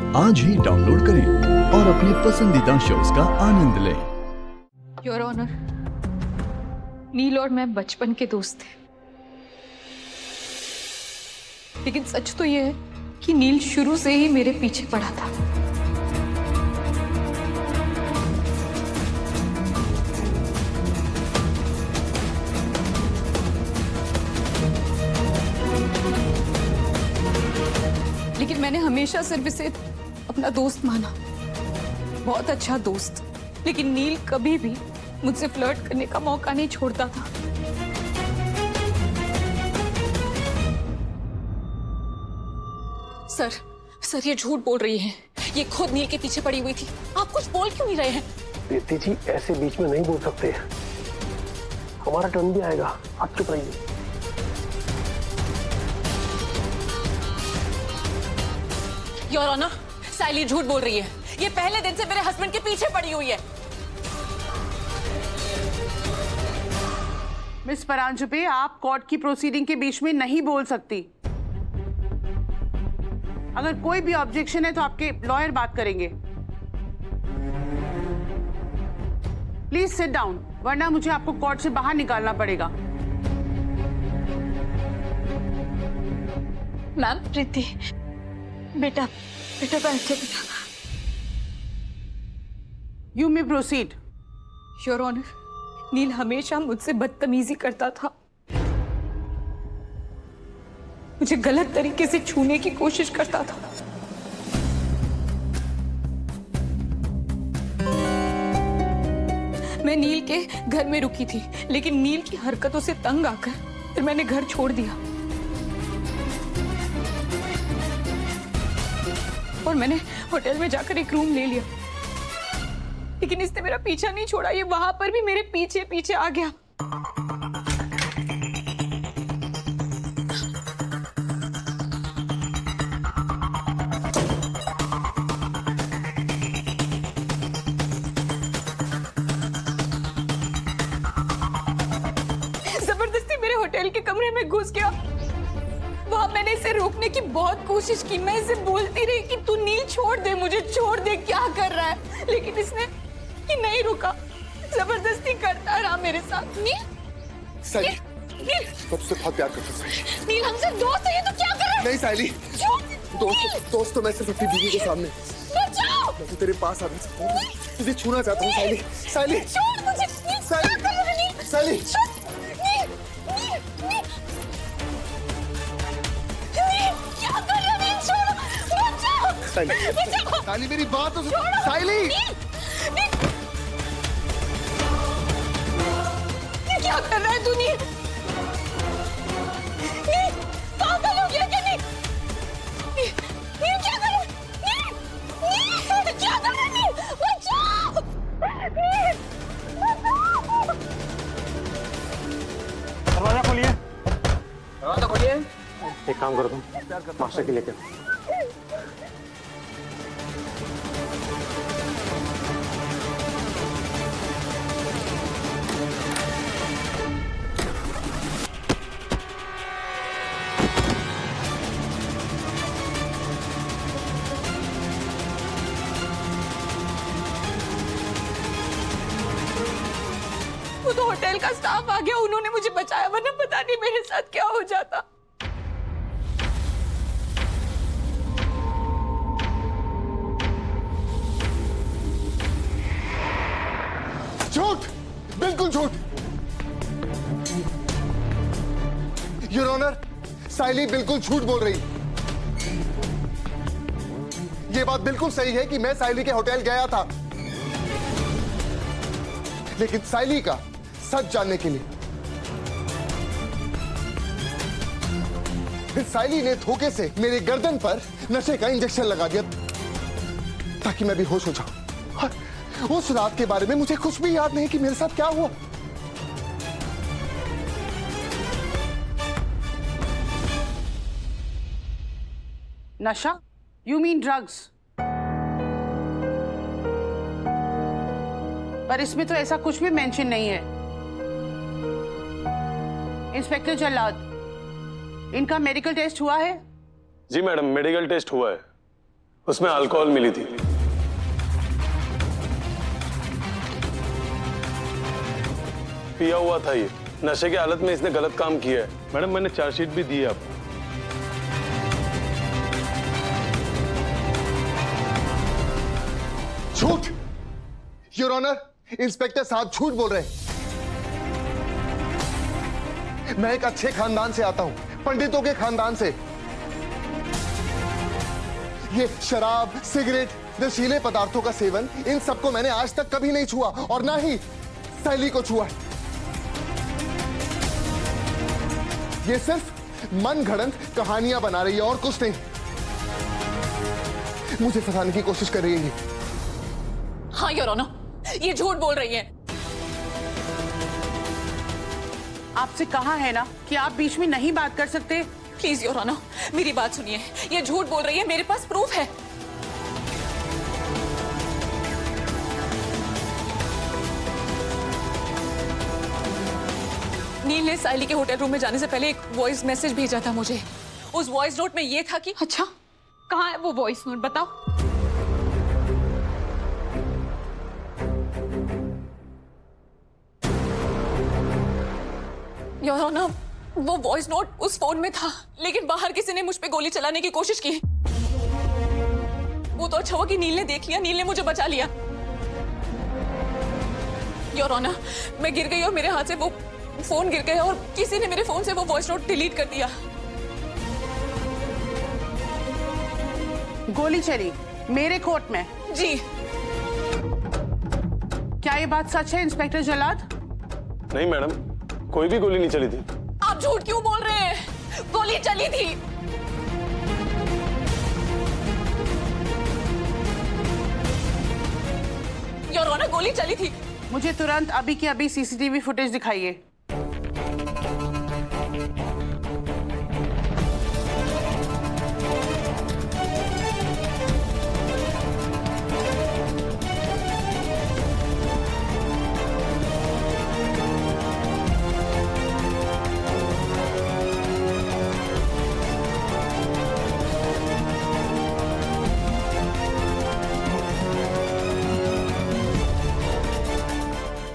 आज ही डाउनलोड करें और अपने पसंदीदा शोज का आनंद लें। योर ऑनर, नील और मैं बचपन के दोस्त थे, लेकिन सच तो यह है कि नील शुरू से ही मेरे पीछे पड़ा था। लेकिन मैंने हमेशा सिर्फ इसे अपना दोस्त माना, बहुत अच्छा दोस्त। लेकिन नील कभी भी मुझसे फ्लर्ट करने का मौका नहीं छोड़ता था। सर ये झूठ बोल रही है। ये खुद नील के पीछे पड़ी हुई थी। आप कुछ बोल क्यों नहीं रहे हैं? प्रीति जी, ऐसे बीच में नहीं बोल सकते, हमारा टर्न भी आएगा। आप चुप रहिए। योर ऑनर, साइली झूठ बोल रही है। ये पहले दिन से मेरे हस्बैंड के पीछे पड़ी हुई है। मिस परांजपे, आप कोर्ट की प्रोसीडिंग के बीच में नहीं बोल सकती। अगर कोई भी ऑब्जेक्शन है तो आपके लॉयर बात करेंगे। प्लीज सिट डाउन, वरना मुझे आपको कोर्ट से बाहर निकालना पड़ेगा। मैम, प्रीति बेटा बैठ जाओ बेटा। You may proceed. Your honour, Neel हमेशा मुझसे बदतमीजी करता था, मुझे गलत तरीके से छूने की कोशिश करता था। मैं नील के घर में रुकी थी, लेकिन नील की हरकतों से तंग आकर फिर मैंने घर छोड़ दिया और मैंने होटल में जाकर एक रूम ले लिया। लेकिन इसने मेरा पीछा नहीं छोड़ा, ये वहां पर भी मेरे पीछे पीछे आ गया। जबरदस्ती मेरे होटल के कमरे में घुस गया। वहां मैंने इसे रोकने की बहुत कोशिश की। मैं इसे बोलती रही कि तू नील छोड़ दे, मुझे छोड़ दे, क्या कर रहा है, लेकिन इसने कि नहीं रुका, जबरदस्ती करता रहा मेरे साथ। नील, साइली, नील, मैं तुझसे बहुत प्यार करता हूँ साइली। नील हमसे दोस्त है, ये तो क्या कर रहा है? नहीं साइली, दोस्त तो मैं सिर्फ अपनी बीवी के सामने। बचाओ! मैं तो तेरे पास आना चाहता हूँ, तुझे छूना चाहता हूँ साइली। साइली, छोड़ मुझे। नील, साइली, क्या कर रहा है नील? साइली। नील, नील, नील, नील, क्या कर रहा है नील? छोड़ो, बचाओ! साइली, बचाओ! साइली मेरी बात तो सुन। छोड़ो! साइली, नील, नील, क्या कर रहा है तू? नील, नील, पागल हो गया क्या? नील, नील, नील, क्या कर रहा है? नील, नील, क्या कर रहा है नील? बचाओ! नील, बचाओ! दरवाजा खोलिए। दरवाजा खोलिए। एक काम करो तुम, मास्टर की लेकर। वो तो होटल का स्टाफ आ गया, उन्होंने मुझे बचाया, वरना पता नहीं मेरे साथ क्या हो जाता। झूठ, बिल्कुल झूठ। योर ऑनर, साइली बिल्कुल झूठ बोल रही। ये बात बिल्कुल सही है कि मैं साइली के होटल गया था, लेकिन साइली का सच जानने के लिए फिर साइली ने धोखे से मेरे गर्दन पर नशे का इंजेक्शन लगा दिया ताकि मैं बेहोश हो जाऊं। और उस रात के बारे में मुझे कुछ भी याद नहीं कि मेरे साथ क्या हुआ। नशा? You mean drugs? पर इसमें तो ऐसा कुछ भी मेंशन नहीं है। इंस्पेक्टर जल्लाद, इनका मेडिकल टेस्ट हुआ है? जी मैडम, मेडिकल टेस्ट हुआ है। उसमें अल्कोहल मिली थी। पिया हुआ था ये। नशे की हालत में इसने गलत काम किया है। मैडम मैंने चार्जशीट भी दी है आपको। झूठ! योर ऑनर, इंस्पेक्टर साहब झूठ बोल रहे हैं। मैं एक अच्छे खानदान से आता हूं, पंडितों के खानदान से। ये शराब, सिगरेट, नशीले पदार्थों का सेवन, इन सबको मैंने आज तक कभी नहीं छुआ और ना ही सैली को छुआ। ये सिर्फ मन घड़ंत कहानियां बना रही है और कुछ नहीं। मुझे फंसाने की कोशिश कर रही है ये। हाँ योर ऑनर, ये झूठ बोल रही है। आपसे कहा है ना कि आप बीच में नहीं बात कर सकते। प्लीज योर ऑनर, मेरी बात सुनिए। ये झूठ बोल रही है, मेरे पास प्रूफ है। नील ने साइली के होटल रूम में जाने से पहले एक वॉइस मैसेज भेजा था मुझे। उस वॉइस नोट में ये था कि अच्छा, कहाँ है वो वॉइस नोट, बताओ। योर ऑनर, वो वॉइस नोट उस फोन में था, लेकिन बाहर किसी ने मुझ पे गोली चलाने की कोशिश की। वो तो अच्छा हुआ कि नील ने देख लिया, नील ने मुझे बचा लिया। योर ऑनर, मैं गिर गई और मेरे हाथ से वो फोन गिर गया और किसी ने मेरे फोन से वो वॉइस नोट डिलीट कर दिया। गोली चली मेरे कोर्ट में? जी। क्या ये बात सच है इंस्पेक्टर जल्लाद? नहीं मैडम, कोई भी गोली नहीं चली थी। आप झूठ क्यों बोल रहे हैं? गोली चली थी। योर ऑनर, गोली चली थी। मुझे तुरंत अभी की अभी सीसीटीवी फुटेज दिखाइए।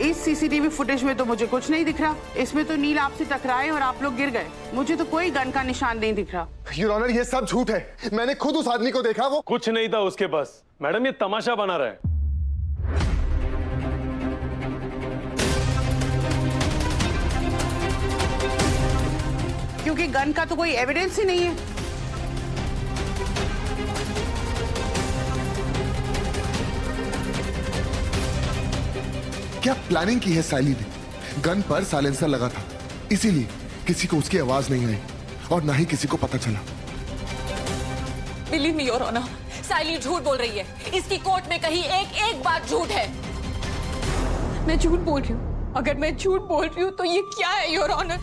इस सीसीटीवी फुटेज में तो मुझे कुछ नहीं दिख रहा। इसमें तो नील आपसे टकराए और आप लोग गिर गए। मुझे तो कोई गन का निशान नहीं दिख रहा। योर ऑनर, ये सब झूठ है। मैंने खुद उस आदमी को देखा। वो कुछ नहीं था उसके पास। मैडम ये तमाशा बना रहा है। क्योंकि गन का तो कोई एविडेंस ही नहीं है। क्या प्लानिंग की है साइली ने? गन पर साइलेंसर लगा था, इसीलिए किसी को उसकी आवाज नहीं आई और ना ही किसी को पता चला। बिलीव मी योर ऑनर, साइली झूठ बोल रही है। इसकी कोर्ट में कही एक बात झूठ है। मैं झूठ बोल रही हूँ। अगर मैं झूठ बोल रही हूँ तो ये क्या है योर ऑनर?